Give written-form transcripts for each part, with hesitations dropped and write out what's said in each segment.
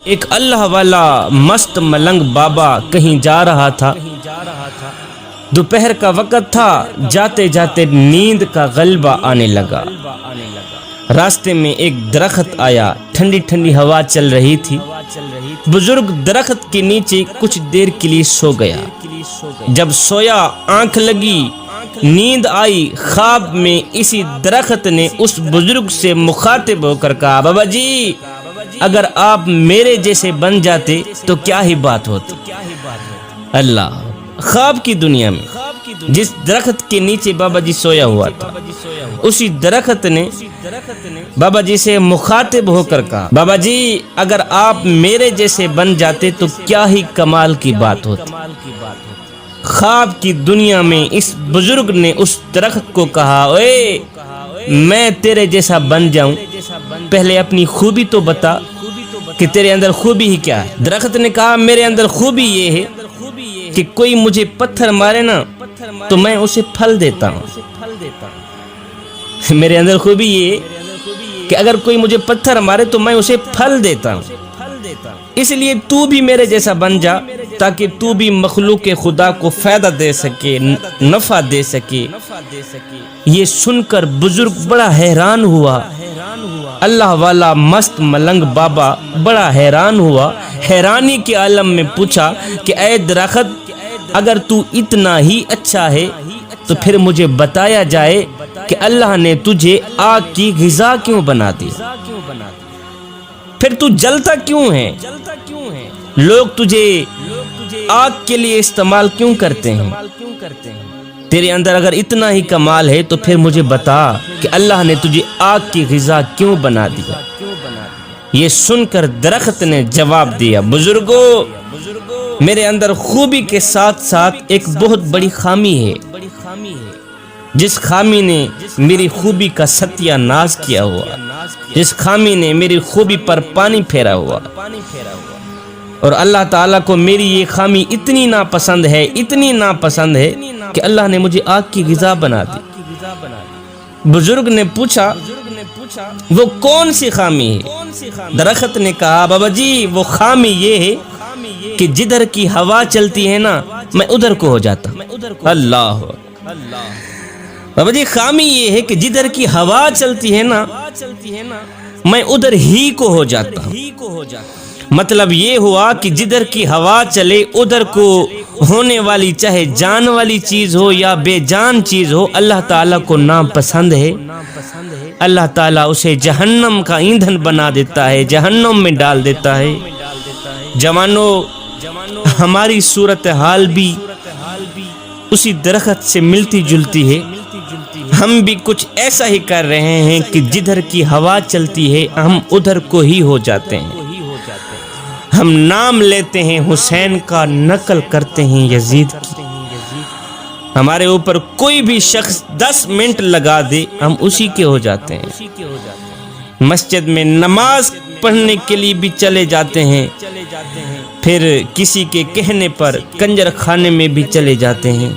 ایک اللہ والا مست ملنگ بابا کہیں جا رہا تھا۔ دوپہر کا وقت تھا، جاتے جاتے نیند کا غلبہ آنے لگا۔ راستے میں ایک درخت آیا، ٹھنڈی ٹھنڈی ہوا چل رہی تھی۔ بزرگ درخت کے نیچے کچھ دیر کے لیے سو گیا۔ جب سویا، آنکھ لگی، نیند آئی، خواب میں اسی درخت نے اس بزرگ سے مخاطب ہو کر کہا، بابا جی اگر آپ میرے جیسے بن جاتے تو کیا ہی بات ہوتی۔ اللہ، خواب کی دنیا میں جس درخت کے نیچے بابا جی سویا ہوا تھا، اسی درخت نے بابا جی سے مخاطب ہو کر کہا، بابا جی اگر آپ میرے جیسے بن جاتے تو کیا ہی کمال کی بات ہوتی۔ خواب کی دنیا میں اس بزرگ نے اس درخت کو کہا، اوے میں تیرے جیسا بن جاؤں، پہلے اپنی خوبی تو بتا کہ تیرے اندر خوبی ہی کیا ہے۔ درخت نے کہا، میرے اندر خوبی یہ ہے کہ کوئی مجھے پتھر مارے نا تو میں اسے پھل دیتا ہوں۔ میرے اندر خوبی یہ کہ اگر کوئی مجھے پتھر مارے تو میں اسے پھل دیتا ہوں۔ اس لیے تو بھی میرے جیسا بن جا تاکہ تو بھی مخلوق خدا کو فائدہ دے سکے، نفع دے سکے۔ یہ سن کر بزرگ بڑا حیران ہوا۔ اللہ والا مست ملنگ بابا بڑا حیران ہوا، حیرانی کے عالم میں پوچھا کہ اے درخت، اگر تو اتنا ہی اچھا ہے تو پھر مجھے بتایا جائے کہ اللہ نے تجھے آگ کی غذا کیوں بنا دی، پھر تو جلتا کیوں ہے، لوگ تجھے آگ کے لیے استعمال کیوں کرتے ہیں۔ تیرے اندر اگر اتنا ہی کمال ہے تو پھر مجھے بتا کہ اللہ نے تجھے آگ کی غذا کیوں بنا دیا۔ یہ سن کر درخت نے جواب دیا، بزرگو میرے اندر خوبی کے ساتھ ساتھ ایک بہت بڑی خامی ہے، جس خامی نے میری خوبی کا ستیہ ناز کیا ہوا، جس خامی نے میری خوبی پر پانی پھیرا ہوا، اور اللہ تعالیٰ کو میری یہ خامی اتنی ناپسند ہے، اتنی ناپسند ہے کہ اللہ نے مجھے آگ کی غذا بنا دی۔ بزرگ نے پوچھا، وہ کون سی خامی ہے؟ درخت نے کہا، بابا جی وہ خامی یہ ہے کہ جدھر کی ہوا چلتی ہے نا میں ادھر کو ہو جاتا۔ اللہ، بابا جی خامی یہ ہے کہ جدھر کی ہوا چلتی ہے نا میں ادھر ہی کو ہو جاتا ہوں۔ مطلب یہ ہوا کہ جدھر کی ہوا چلے ادھر کو ہونے والی، چاہے جان والی چیز ہو یا بے جان چیز ہو، اللہ تعالیٰ کو ناپسند ہے۔ اللہ تعالیٰ اسے جہنم کا ایندھن بنا دیتا ہے، جہنم میں ڈال دیتا ہے۔ جوانوں، ہماری صورتحال بھی اسی درخت سے ملتی جلتی ہے۔ ہم بھی کچھ ایسا ہی کر رہے ہیں کہ جدھر کی ہوا چلتی ہے ہم ادھر کو ہی ہو جاتے ہیں۔ ہم نام لیتے ہیں حسین کا، نقل کرتے ہیں یزید کی۔ ہمارے اوپر کوئی بھی شخص 10 منٹ لگا دے ہم اسی کے ہو جاتے ہیں۔ مسجد میں نماز پڑھنے کے لیے بھی چلے جاتے ہیں، پھر کسی کے کہنے پر کنجر خانے میں بھی چلے جاتے ہیں۔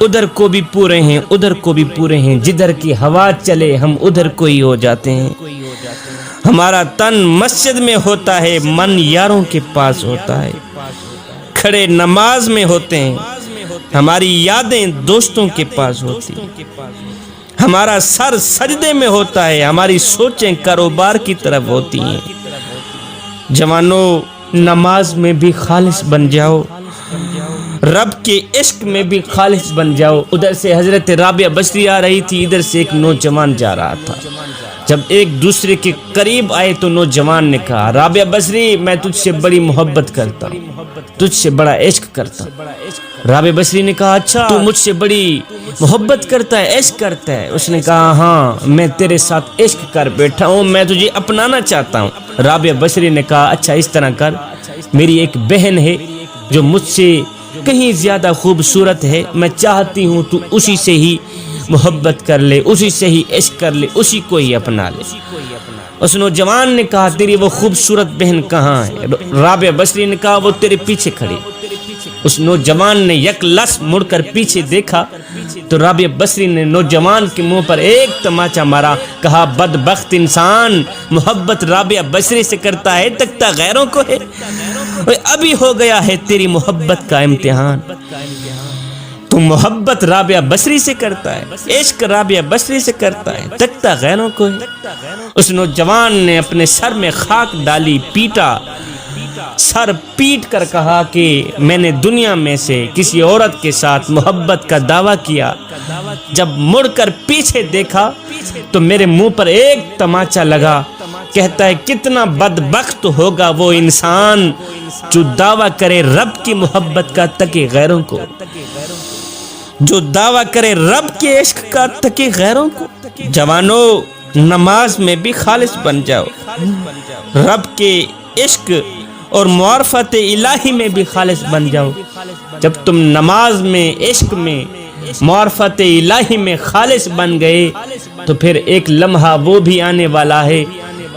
ادھر کو بھی پورے ہیں، ادھر کو بھی پورے ہیں، جدھر کی ہوا چلے ہم ادھر کو ہی ہو جاتے ہیں۔ ہمارا تن مسجد میں ہوتا ہے، من یاروں کے پاس ہوتا ہے، کھڑے نماز میں ہوتے ہیں، ہماری یادیں دوستوں کے پاس ہوتی ہیں، ہمارا سر سجدے میں ہوتا ہے، ہماری سوچیں کاروبار کی طرف ہوتی ہیں۔ جوانوں، نماز میں بھی خالص بن جاؤ، رب کے عشق میں بھی خالص بن جاؤ۔ ادھر سے حضرت رابعہ بصری آ رہی تھی، ادھر سے ایک نوجوان جا رہا تھا۔ جب ایک دوسرے کے قریب آئے تو نوجوان نے کہا، رابعہ بصری میں تجھ سے بڑی محبت کرتا ہوں، تجھ سے بڑا عشق کرتا ہوں۔ رابعہ بصری نے کہا، اچھا تو مجھ سے بڑی محبت کرتا ہے، عشق کرتا ہے؟ اس نے کہا، ہاں میں تیرے ساتھ عشق کر بیٹھا ہوں، میں تجھے اپنانا چاہتا ہوں۔ رابعہ بصری نے کہا، اچھا اس طرح کر، میری ایک بہن ہے جو مجھ سے کہیں زیادہ خوبصورت ہے، میں چاہتی ہوں تو اسی سے ہی محبت کر لے، اسی سے ہی عشق کر لے، اسی کو ہی اپنا لے۔ اس نوجوان نے کہا، تیری وہ خوبصورت بہن کہاں ہے؟ رابعہ بصری نے کہا، وہ تیرے پیچھے کھڑی۔ اس نوجوان نے یک لس مڑ کر پیچھے دیکھا تو رابعہ بصری نے نوجوان کے منہ پر ایک تماچا مارا، کہا بدبخت انسان، محبت رابعہ بصری سے کرتا ہے تکتا غیروں کو ہے، ابھی ہو گیا ہے تیری محبت کا امتحان۔ تو محبت رابعہ بصری سے کرتا ہے، عشق رابعہ بصری سے کرتا ہے، تکتا غیروں کو ہے۔ اس نوجوان نے اپنے سر میں خاک ڈالی، پیٹا، سر پیٹ کر کہا کہ میں نے دنیا میں سے کسی عورت کے ساتھ محبت کا دعویٰ کیا، جب مڑ کر پیچھے دیکھا تو میرے منہ پر ایک تماچا لگا۔ کہتا ہے کتنا بدبخت ہوگا وہ انسان جو دعویٰ کرے رب کی محبت کا تکے غیروں کو، جو دعویٰ کرے رب کے عشق کا تکے غیروں کو۔ جوانو، نماز میں بھی خالص بن جاؤ، رب کے عشق اور معرفت الہی میں بھی خالص بن جاؤ۔ جب تم نماز میں، عشق میں، معرفت الہی میں خالص بن گئے تو پھر ایک لمحہ وہ بھی آنے والا ہے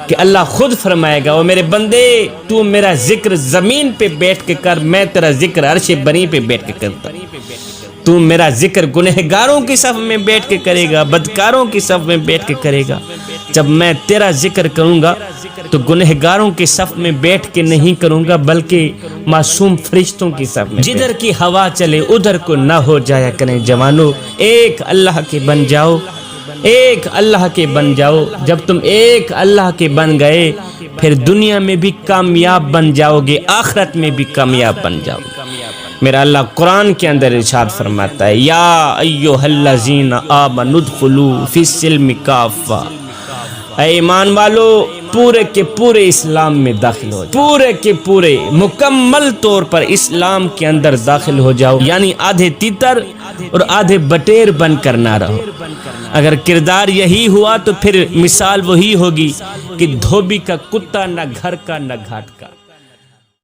کہ اللہ خود فرمائے گا، او میرے بندے تو میرا ذکر زمین پہ بیٹھ کے کر، میں تیرا ذکر عرش بری پہ بیٹھ کے کرتا۔ تو میرا ذکر گنہگاروں کی صف میں بیٹھ کے کرے گا، بدکاروں کی صف میں بیٹھ کے کرے گا۔ جب میں تیرا ذکر کروں گا تو گنہگاروں کی صف میں بیٹھ کے نہیں کروں گا، بلکہ معصوم فرشتوں کی صف میں۔ جدھر کی ہوا چلے ادھر کو نہ ہو جایا کریں جوانو، ایک اللہ کے بن جاؤ، ایک اللہ کے بن جاؤ۔ جب تم ایک اللہ کے بن گئے پھر دنیا میں بھی کامیاب بن جاؤ گے، آخرت میں بھی کامیاب بن جاؤ گے۔ میرا اللہ قرآن کے اندر ارشاد فرماتا ہے، یا ایھا الذین آمنوا ادخلوا فی السلم کافہ، اے ایمان والو پورے کے پورے اسلام میں داخل ہو جاؤ، پورے کے پورے مکمل طور پر اسلام کے اندر داخل ہو جاؤ، یعنی آدھے تیتر اور آدھے بٹیر بن کر نہ رہو۔ اگر کردار یہی ہوا تو پھر مثال وہی ہوگی کہ دھوبی کا کتا، نہ گھر کا نہ گھاٹ کا۔